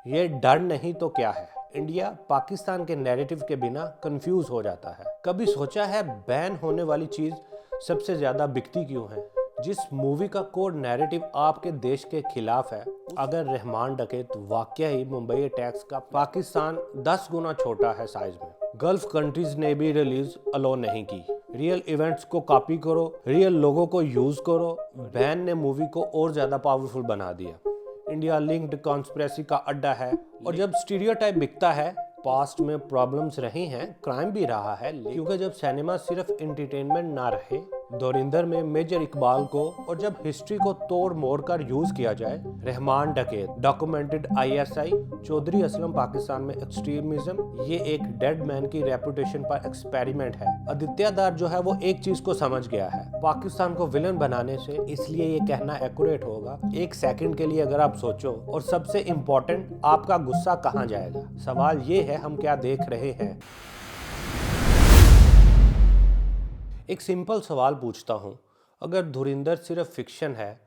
ये डर नहीं तो क्या है। इंडिया पाकिस्तान के नैरेटिव के बिना कंफ्यूज हो जाता है। कभी सोचा है बैन होने वाली चीज सबसे ज्यादा बिकती क्यों है? जिस मूवी का कोर नैरेटिव आपके देश के खिलाफ है, अगर रहमान डकैत वाकया ही मुंबई अटैक्स का पाकिस्तान 10 गुना छोटा है साइज में। गल्फ कंट्रीज ने भी रिलीज अलो नहीं की। रियल इवेंट्स को कॉपी करो, रियल लोगों को यूज करो। बैन ने मूवी को और ज्यादा पावरफुल बना दिया। इंडिया लिंक्ड कॉन्स्पिरेसी का अड्डा है। और जब स्टीरियोटाइप बिकता है, पास्ट में प्रॉब्लम्स रही हैं, क्राइम भी रहा है, क्योंकि जब सिनेमा सिर्फ एंटरटेनमेंट ना रहे, धुरंधर में मेजर इकबाल को, और जब हिस्ट्री को तोड़ मोड़ कर यूज किया जाए, रहमान डकैत, डॉक्यूमेंटेड आईएसआई, चौधरी असलम पाकिस्तान में एक्सट्रीमिज्म, ये एक डेड मैन की रेपुटेशन पर एक्सपेरिमेंट है। आदित्य दार जो है वो एक चीज को समझ गया है, पाकिस्तान को विलन बनाने से, इसलिए ये कहना एक्यूरेट होगा। एक सेकंड के लिए अगर आप सोचो, और सबसे इम्पोर्टेंट, आपका गुस्सा कहाँ जाएगा? सवाल ये है, हम क्या देख रहे हैं? एक सिंपल सवाल पूछता हूँ, अगर धुरंधर सिर्फ फिक्शन है,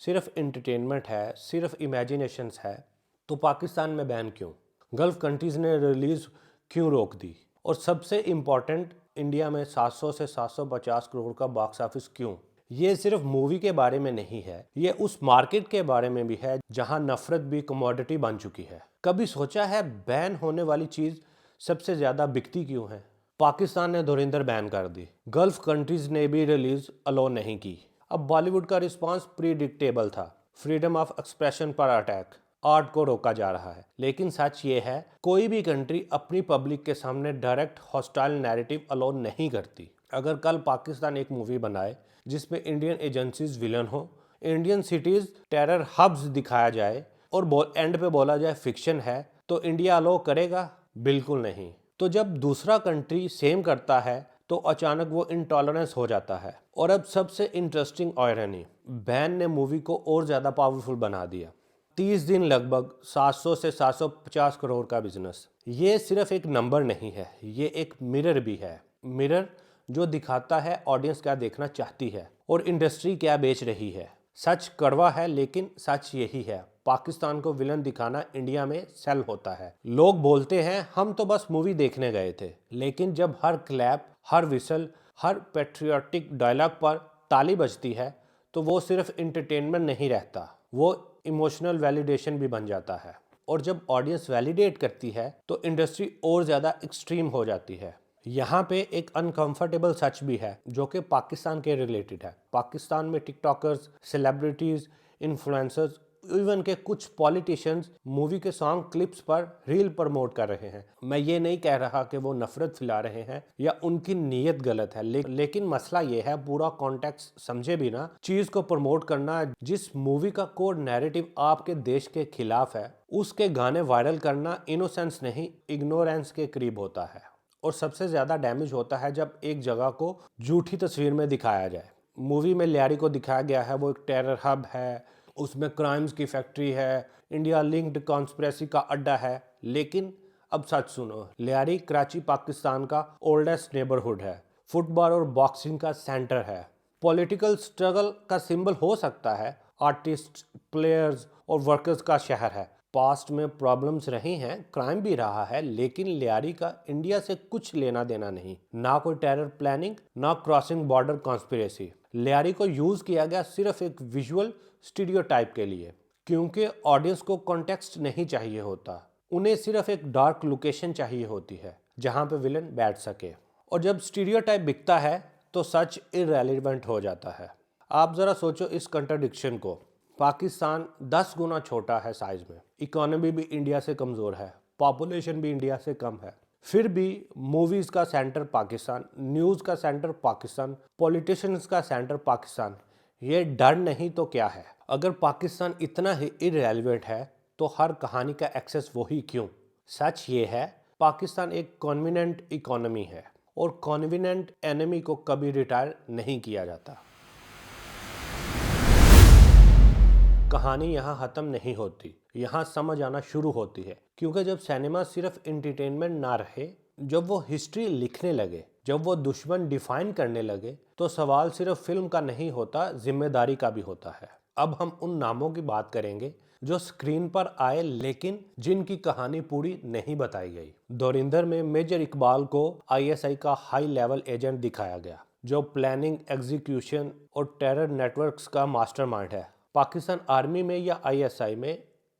सिर्फ एंटरटेनमेंट है, सिर्फ इमेजिनेशंस है, तो पाकिस्तान में बैन क्यों? गल्फ कंट्रीज ने रिलीज क्यों रोक दी? और सबसे इम्पोर्टेंट, इंडिया में 700 से 750 करोड़ का बॉक्स ऑफिस क्यों? ये सिर्फ मूवी के बारे में नहीं है, ये उस मार्केट के बारे में भी है जहां नफरत भी कमोडिटी बन चुकी है। कभी सोचा है बैन होने वाली चीज सबसे ज्यादा बिकती क्यों है? पाकिस्तान ने धुरंधर बैन कर दी, गल्फ कंट्रीज ने भी रिलीज अलो नहीं की। अब बॉलीवुड का रिस्पांस प्रीडिक्टेबल था, फ्रीडम ऑफ एक्सप्रेशन पर अटैक, आर्ट को रोका जा रहा है। लेकिन सच ये है, कोई भी कंट्री अपनी पब्लिक के सामने डायरेक्ट हॉस्टाइल नैरेटिव अलो नहीं करती। अगर कल पाकिस्तान एक मूवी बनाए जिसमें इंडियन एजेंसीज विलन हो, इंडियन सिटीज टेरर हब्स दिखाया जाए, और एंड पे बोला जाए फिक्शन है, तो इंडिया अलो करेगा? बिल्कुल नहीं। तो जब दूसरा कंट्री सेम करता है, तो अचानक वो इंटॉलरेंस हो जाता है। और अब सबसे इंटरेस्टिंग आयरनी, बैन ने मूवी को और ज्यादा पावरफुल बना दिया। 30 दिन लगभग 700 से 750 करोड़ का बिजनेस। ये सिर्फ एक नंबर नहीं है, ये एक मिरर भी है। मिरर जो दिखाता है ऑडियंस क्या देखना चाहती है और इंडस्ट्री क्या बेच रही है। सच कड़वा है, लेकिन सच यही है, पाकिस्तान को विलन दिखाना इंडिया में सेल होता है। लोग बोलते हैं हम तो बस मूवी देखने गए थे, लेकिन जब हर क्लैप, हर विसल, हर पेट्रियाटिक डायलॉग पर ताली बजती है, तो वो सिर्फ इंटरटेनमेंट नहीं रहता, वो इमोशनल वैलिडेशन भी बन जाता है। और जब ऑडियंस वैलिडेट करती है, तो इंडस्ट्री और ज़्यादा एक्सट्रीम हो जाती है। यहाँ पे एक अनकंफर्टेबल सच भी है जो कि पाकिस्तान के रिलेटेड है। पाकिस्तान में टिकटॉकर्स, सेलिब्रिटीज, इन्फ्लुएंसर्स, इवन के कुछ पॉलिटिशियंस मूवी के सॉन्ग क्लिप्स पर रील प्रमोट कर रहे हैं। मैं ये नहीं कह रहा कि वो नफरत फैला रहे हैं या उनकी नीयत गलत है, लेकिन मसला ये है, पूरा कॉन्टेक्स्ट समझे बिना चीज को प्रमोट करना। जिस मूवी का कोर नैरेटिव आपके देश के खिलाफ है, उसके गाने वायरल करना इनोसेंस नहीं, इग्नोरेंस के करीब होता है। और सबसे ज्यादा डैमेज होता है जब एक जगह को झूठी तस्वीर में दिखाया जाए। मूवी में लियारी को दिखाया गया है वो एक टेरर हब है, उसमें क्राइम्स की फैक्ट्री है, इंडिया लिंक्ड कॉन्स्पिरेसी का अड्डा है। लेकिन अब सच सुनो, लियारी कराची पाकिस्तान का ओल्डेस्ट नेबरहुड है, फुटबॉल और बॉक्सिंग का सेंटर है, पॉलिटिकल स्ट्रगल का सिंबल हो सकता है, आर्टिस्ट, प्लेयर्स और वर्कर्स का शहर है। पास्ट में प्रॉब्लम्स रही हैं, क्राइम भी रहा है, लेकिन लियारी का इंडिया से कुछ लेना देना नहीं, ना कोई टेरर प्लानिंग, ना क्रॉसिंग बॉर्डर कॉन्स्पिरेसी। लियारी को यूज किया गया सिर्फ एक विजुअल स्टीरियोटाइप के लिए, क्योंकि ऑडियंस को कॉन्टेक्स्ट नहीं चाहिए होता, उन्हें सिर्फ एक डार्क लोकेशन चाहिए होती है जहां पे विलन बैठ सके। और जब स्टीरियोटाइप बिकता है, तो सच इररेलेवेंट हो जाता है। आप जरा सोचो इस कंट्राडिक्शन को। पाकिस्तान 10 गुना छोटा है साइज में, इकोनॉमी भी इंडिया से कमज़ोर है, पॉपुलेशन भी इंडिया से कम है, फिर भी मूवीज़ का सेंटर पाकिस्तान, न्यूज़ का सेंटर पाकिस्तान, पॉलिटिशियंस का सेंटर पाकिस्तान। ये डर नहीं तो क्या है? अगर पाकिस्तान इतना ही इररेलेवेंट है, तो हर कहानी का एक्सेस वही क्यों? सच ये है, पाकिस्तान एक कॉन्विनेंट इकोनॉमी है, और कॉन्विनेंट एनिमी को कभी रिटायर नहीं किया जाता। कहानी यहाँ ख़त्म नहीं होती, यहाँ समझ आना शुरू होती है। क्योंकि जब सिनेमा सिर्फ एंटरटेनमेंट ना रहे, जब वो हिस्ट्री लिखने लगे, जब वो दुश्मन डिफाइन करने लगे, तो सवाल सिर्फ फिल्म का नहीं होता, जिम्मेदारी का भी होता है। अब हम उन नामों की बात करेंगे जो स्क्रीन पर आए लेकिन जिनकी कहानी पूरी नहीं बताई गई। धुरंधर में मेजर इकबाल को आईएसआई का हाई लेवल एजेंट दिखाया गया, जो प्लानिंग, एग्जीक्यूशन और टेरर नेटवर्क्स का मास्टरमाइंड है। पाकिस्तान आर्मी में या आईएसआई में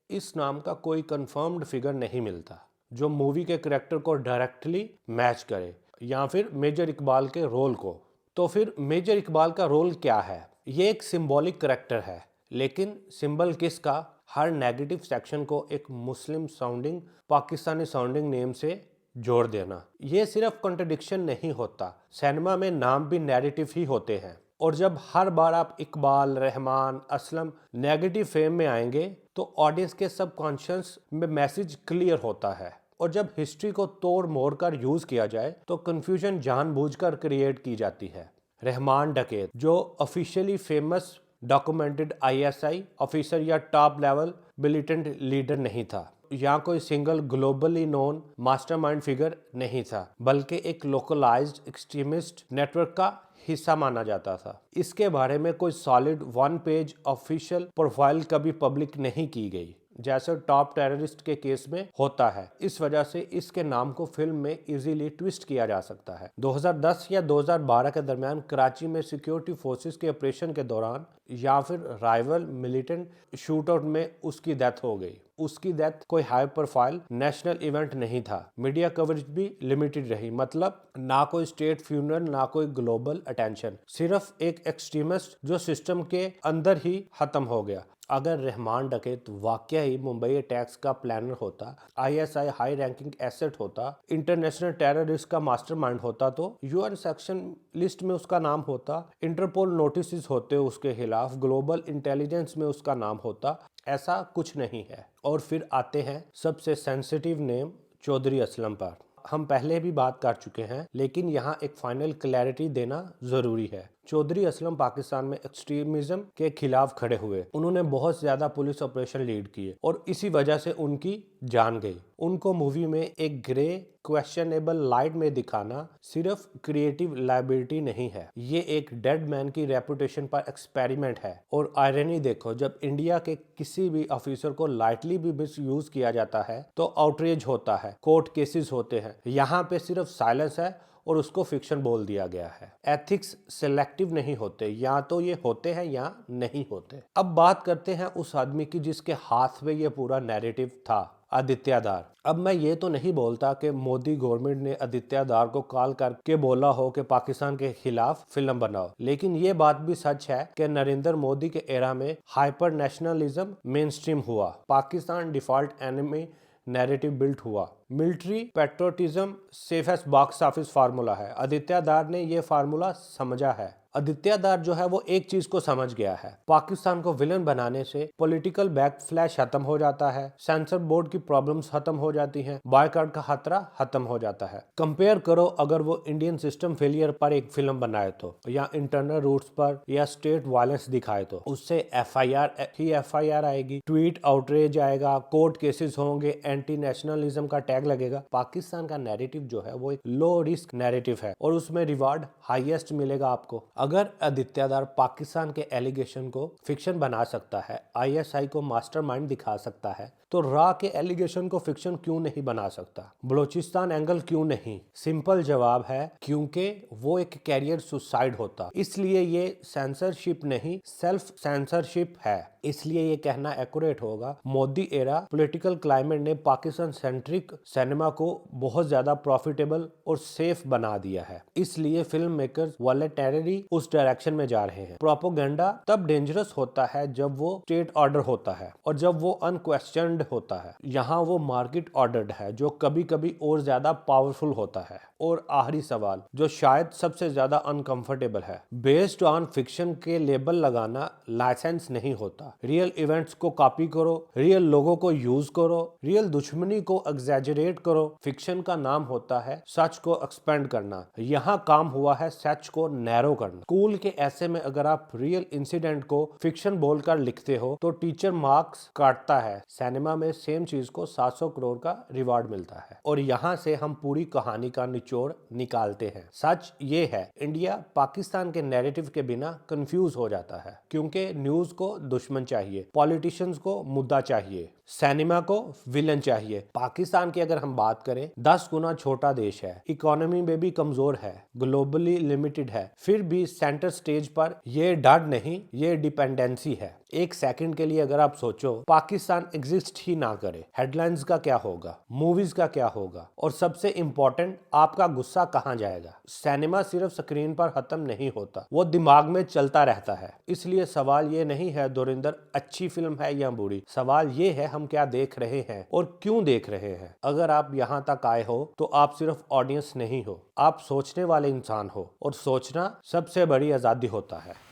इस नाम का कोई कंफर्म्ड फिगर नहीं मिलता जो मूवी के कैरेक्टर को डायरेक्टली मैच करे या फिर मेजर इकबाल के रोल को। तो फिर मेजर इकबाल का रोल क्या है? ये एक सिंबॉलिक कैरेक्टर है, लेकिन सिंबल किसका? हर नेगेटिव सेक्शन को एक मुस्लिम साउंडिंग, पाकिस्तानी साउंडिंग नेम से जोड़ देना। ये सिर्फ कॉन्ट्रडिक्शन नहीं होता, सिनेमा में नाम भी नैरेटिव ही होते हैं। और जब हर बार आप इकबाल, रहमान, असलम नेगेटिव फेम में आएंगे तो ऑडियंस के सबकॉन्शियस में मैसेज क्लियर होता है। और जब हिस्ट्री को तोड़ मोड़ कर यूज किया जाए तो कंफ्यूजन जानबूझकर क्रिएट की जाती है। रहमान डकैत, जो officially famous documented ISI officer या टॉप लेवल मिलिटेंट लीडर नहीं था, या कोई single globally known mastermind figure नहीं था, बल्कि एक लोकलाइज्ड एक्सट्रीमिस्ट नेटवर्क का हिस्सा माना जाता था। इसके बारे में कोई सॉलिड 1 पेज ऑफिशियल प्रोफाइल कभी पब्लिक नहीं की गई, जैसे टॉप टेररिस्ट के केस में होता है। इस वजह से इसके नाम को फिल्म में इजीली ट्विस्ट किया जा सकता है। 2010 या 2012 के दरमियान कराची में सिक्योरिटी फोर्सेस के ऑपरेशन के दौरान या फिर राइवल मिलिटेंट शूटआउट में उसकी डेथ हो गई। उसकी डेथ कोई हाई प्रोफाइल नेशनल इवेंट नहीं था। मीडिया कवरेज भी लिमिटेड रही, मतलब ना कोई स्टेट फ्यूनरल, ना कोई ग्लोबल अटेंशन, सिर्फ एक एक्सट्रीमिस्ट जो सिस्टम के अंदर ही खत्म हो गया। अगर रहमान डकैत वाकया ही मुंबई अटैक्स का प्लानर होता, आईएसआई हाई रैंकिंग एसेट होता, इंटरनेशनल टेररिस्ट का मास्टरमाइंड होता, तो यूएन सेक्शन लिस्ट में उसका नाम होता, इंटरपोल नोटिस होते उसके खिलाफ, ग्लोबल इंटेलिजेंस में उसका नाम होता। ऐसा कुछ नहीं है। और फिर आते हैं सबसे सेंसिटिव नेम चौधरी असलम पर। हम पहले भी बात कर चुके हैं, लेकिन यहाँ एक फाइनल क्लैरिटी देना जरूरी है। चौधरी असलम पाकिस्तान में एक्सट्रीमिज्म के खिलाफ खड़े हुए। उन्होंने बहुत ज्यादा पुलिस ऑपरेशन लीड किए और इसी वजह से उनकी जान गई। उनको मूवी में एक ग्रे क्वेश्चनेबल लाइट में दिखाना सिर्फ क्रिएटिव लाइबिलिटी नहीं है, ये एक डेड मैन की रेपुटेशन पर एक्सपेरिमेंट है। और आयरनी देखो, जब इंडिया के किसी भी ऑफिसर को लाइटली भी मिस यूज किया जाता है तो आउटरेज होता है, कोर्ट केसेस होते हैं। यहाँ पे सिर्फ साइलेंस है और उसको फिक्शन बोल दिया गया है। एथिक्स सिलेक्टिव नहीं होते, या तो ये होते हैं या नहीं होते। अब बात करते हैं उस आदमी की जिसके हाथ में ये पूरा नैरेटिव था, आदित्य दार। अब मैं ये तो नहीं बोलता कि मोदी गवर्नमेंट ने आदित्य दार को कॉल करके बोला हो कि पाकिस्तान के खिलाफ फिल्म बनाओ, लेकिन ये बात भी सच है कि नरेंद्र मोदी के एरा में हाइपर नेशनलिज्म मेन स्ट्रीम हुआ, Pakistan default enemy narrative built हुआ। Military patriotism safest box office formula है। आदित्य दार ने ये फार्मूला समझा है। आदित्य दार जो है वो एक चीज को समझ गया है, पाकिस्तान को विलन बनाने से पॉलिटिकल बैकफ्लैश खत्म हो जाता है, सेंसर बोर्ड की प्रॉब्लम्स खत्म हो जाती हैं, बॉयकॉट का खतरा खत्म हो जाता है। कंपेयर करो अगर वो इंडियन सिस्टम फेलियर पर एक फिल्म बनाए तो, या इंटरनल रूट्स पर, या स्टेट वायलेंस दिखाए तो, उससे एफआईआर आएगी, ट्वीट आउटरेज आएगा, कोर्ट केसेस होंगे, एंटी नेशनलिज्म का टैग लगेगा। पाकिस्तान का नैरेटिव जो है वो एक लो रिस्क नैरेटिव है और उसमें रिवार्ड हाईएस्ट मिलेगा आपको। अगर आदित्य दार पाकिस्तान के एलिगेशन को फिक्शन बना सकता है, आईएसआई को मास्टरमाइंड दिखा सकता है, तो रा के एलिगेशन को फिक्शन क्यों नहीं बना सकता? बलूचिस्तान एंगल क्यों नहीं? सिंपल जवाब है, क्योंकि वो एक कैरियर सुसाइड होता। इसलिए ये सेंसरशिप नहीं, सेल्फ सेंसरशिप है। इसलिए ये कहना एक्यूरेट होगा, मोदी एरा पॉलिटिकल क्लाइमेट ने पाकिस्तान सेंट्रिक सिनेमा को बहुत ज्यादा प्रॉफिटेबल और सेफ बना दिया है। इसलिए फिल्म मेकर्स वॉलेंटरी उस डायरेक्शन में जा रहे हैं। प्रोपेगेंडा तब डेंजरस होता है जब वो स्टेट ऑर्डर होता है और जब वो अनक्वेश्चन्ड होता है। यहाँ वो मार्केट ऑर्डर्ड है जो कभी कभी और ज्यादा पावरफुल होता है। और आखिरी सवाल जो शायद सबसे ज्यादा अनकंफर्टेबल है, बेस्ड ऑन फिक्शन के लेबल लगाना लाइसेंस नहीं होता। रियल इवेंट्स को कॉपी करो, रियल लोगों को यूज करो, रियल दुश्मनी को एग्जैजरेट करो। फिक्शन का नाम होता है सच को एक्सपेंड करना। यहाँ काम हुआ है सच को नैरो करना। स्कूल के ऐसे में अगर आप रियल इंसिडेंट को फिक्शन बोलकर लिखते हो तो टीचर मार्क्स काटता है, सिनेमा सिनेमा में सेम चीज को 700 करोड़ का रिवॉर्ड मिलता है। और यहाँ से हम पूरी कहानी का निचोड़ निकालते हैं। सच ये है, इंडिया पाकिस्तान के नैरेटिव के बिना कंफ्यूज हो जाता है, क्योंकि न्यूज को दुश्मन चाहिए, पॉलिटिशियंस को मुद्दा चाहिए, सिनेमा को विलन चाहिए। पाकिस्तान की अगर हम बात करें, 10 गुना छोटा देश है, इकोनॉमी में भी कमजोर है, ग्लोबली लिमिटेड है, फिर भी सेंटर स्टेज पर ये डर नहीं, ये डिपेंडेंसी है। एक सेकंड के लिए अगर आप सोचो, पाकिस्तान एग्जिस्ट ही ना करे, हेडलाइंस का क्या होगा, मूवीज का क्या होगा, और सबसे इंपॉर्टेंट, आपका गुस्सा कहाँ जाएगा। सिनेमा सिर्फ स्क्रीन पर खत्म नहीं होता, वो दिमाग में चलता रहता है। इसलिए सवाल ये नहीं है धुरंधर अच्छी फिल्म है या बुरी, सवाल ये है हम क्या देख रहे हैं और क्यों देख रहे हैं। अगर आप यहाँ तक आए हो तो आप सिर्फ ऑडियंस नहीं हो, आप सोचने वाले इंसान हो, और सोचना सबसे बड़ी आजादी होता है।